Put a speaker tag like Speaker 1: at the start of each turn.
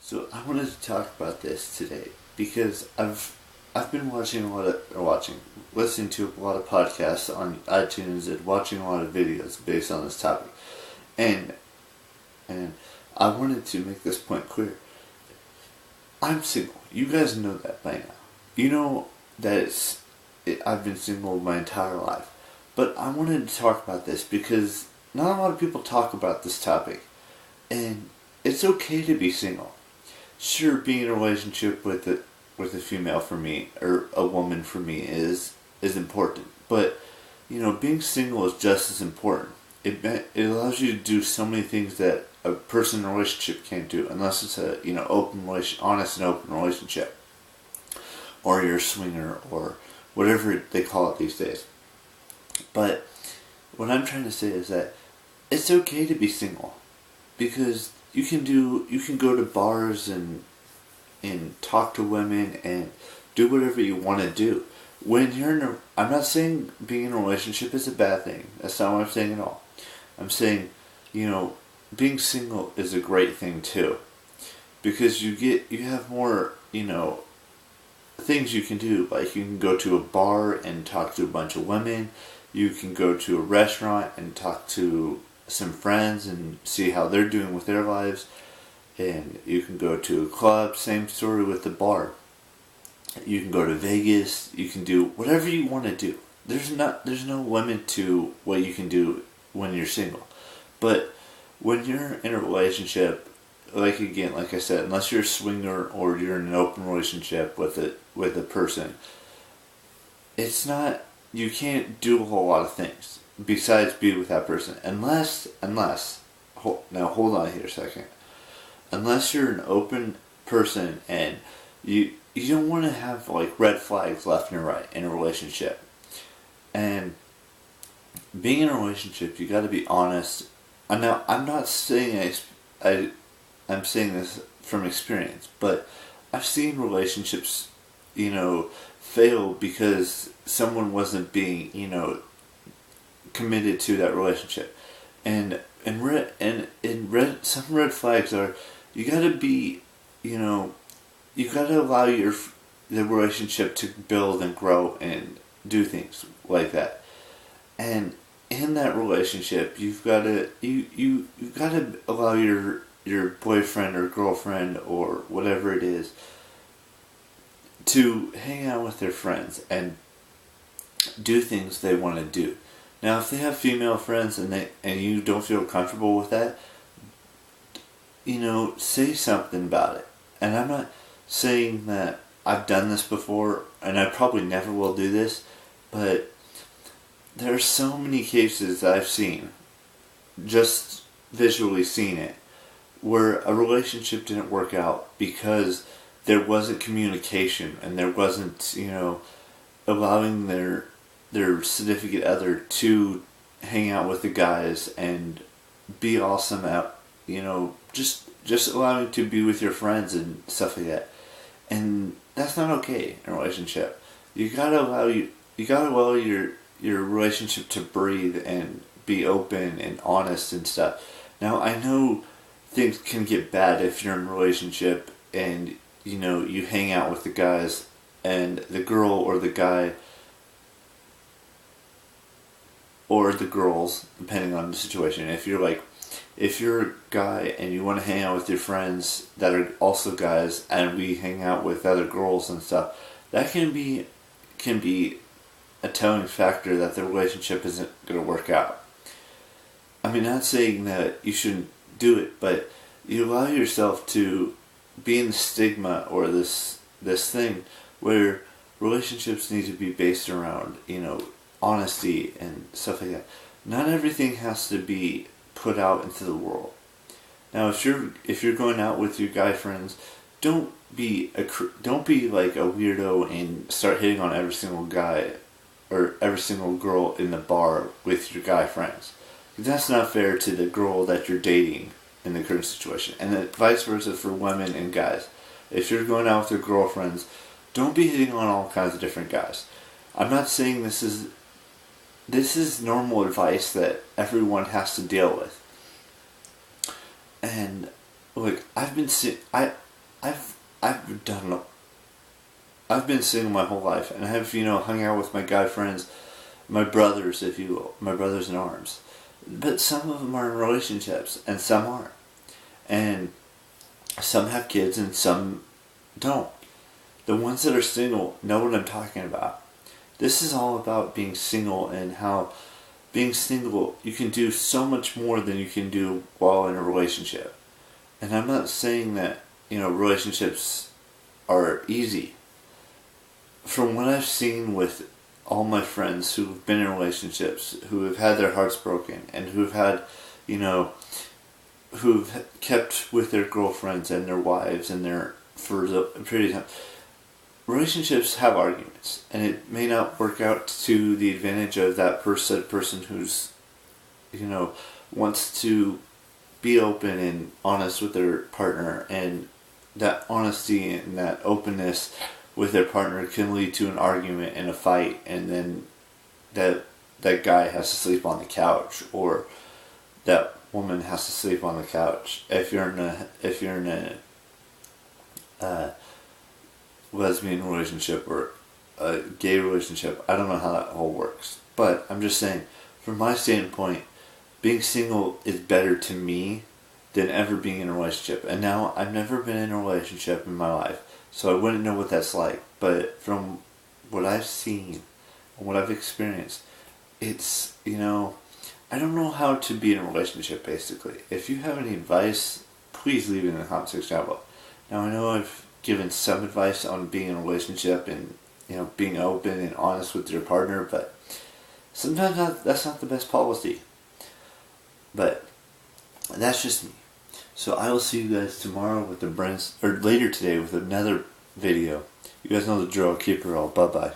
Speaker 1: So I wanted to talk about this today because I've been listening to a lot of podcasts on iTunes and watching a lot of videos based on this topic, and and I wanted to make this point clear. I'm single. You guys know that by now. You know that I've been single my entire life, but I wanted to talk about this because not a lot of people talk about this topic, and it's okay to be single. Sure, being in a relationship with a female for me or a woman for me is important, but being single is just as important. It allows you to do so many things that a person in a relationship can't do unless it's a honest and open relationship, or you're a swinger or whatever they call it these days. But what I'm trying to say is that it's okay to be single because you can go to bars and talk to women and do whatever you want to do. When you're I'm not saying being in a relationship is a bad thing. That's not what I'm saying at all. I'm saying, being single is a great thing too, because you have more, things you can do. Like you can go to a bar and talk to a bunch of women. You can go to a restaurant and talk to some friends and see how they're doing with their lives. And you can go to a club, same story with the bar. You can go to Vegas, you can do whatever you want to do. There's no limit to what you can do when you're single. But when you're in a relationship, like I said, unless you're a swinger or you're in an open relationship with a person, you can't do a whole lot of things besides be with that person. Unless now hold on here a second. Unless you're an open person and you don't want to have like red flags left and right in a relationship. And being in a relationship, you got to be honest. I'm not saying I'm saying this from experience, but I've seen relationships, fail because someone wasn't being, committed to that relationship. And some red flags are you gotta be, you gotta allow the relationship to build and grow and do things like that. And in that relationship, you've gotta allow your boyfriend or girlfriend or whatever it is to hang out with their friends and do things they want to do. Now, if they have female friends and you don't feel comfortable with that, say something about it. And I'm not saying that I've done this before, and I probably never will do this, but there are so many cases that I've seen, just visually seen it, where a relationship didn't work out because there wasn't communication and there wasn't, allowing their significant other to hang out with the guys and be awesome out, just allowing to be with your friends and stuff like that. And that's not okay in a relationship. You gotta allow your relationship to breathe and be open and honest and stuff. Now I know things can get bad if you're in a relationship and you hang out with the guys and the girl or the guy or the girls, depending on the situation. If you're a guy and you want to hang out with your friends that are also guys, and we hang out with other girls and stuff, that can be a telling factor that the relationship isn't going to work out. I mean, not saying that you shouldn't do it, but you allow yourself to be in the stigma or this thing where relationships need to be based around, honesty and stuff like that. Not everything has to be put out into the world. Now, if you're going out with your guy friends, don't be like a weirdo and start hitting on every single guy or every single girl in the bar with your guy friends. That's not fair to the girl that you're dating in the current situation, and then vice versa for women and guys. If you're going out with your girlfriends, don't be hitting on all kinds of different guys. I'm not saying this is normal advice that everyone has to deal with. And look, I've done. I've been single my whole life, and I have hung out with my guy friends, my brothers, if you will, my brothers in arms. But some of them are in relationships, and some aren't, and some have kids, and some don't. The ones that are single know what I'm talking about. This is all about being single and how being single, you can do so much more than you can do while in a relationship. And I'm not saying that, relationships are easy. From what I've seen with all my friends who've been in relationships, who have had their hearts broken, and who've had, who've kept with their girlfriends and their wives and for the period of time, relationships have arguments, and it may not work out to the advantage of that person who's, wants to be open and honest with their partner, and that honesty and that openness with their partner can lead to an argument and a fight, and then that guy has to sleep on the couch, or that woman has to sleep on the couch. If you're in a lesbian relationship or a gay relationship, I don't know how that all works. But I'm just saying, from my standpoint, being single is better to me than ever being in a relationship. And now, I've never been in a relationship in my life, so I wouldn't know what that's like. But from what I've seen and what I've experienced, it's, I don't know how to be in a relationship, basically. If you have any advice, please leave it in the comment section down below. Now, I know I've given some advice on being in a relationship and, being open and honest with your partner, but sometimes that's not the best policy. But that's just me. So I will see you guys tomorrow or later today with another video. You guys know the drill. Keep it all. Bye-bye.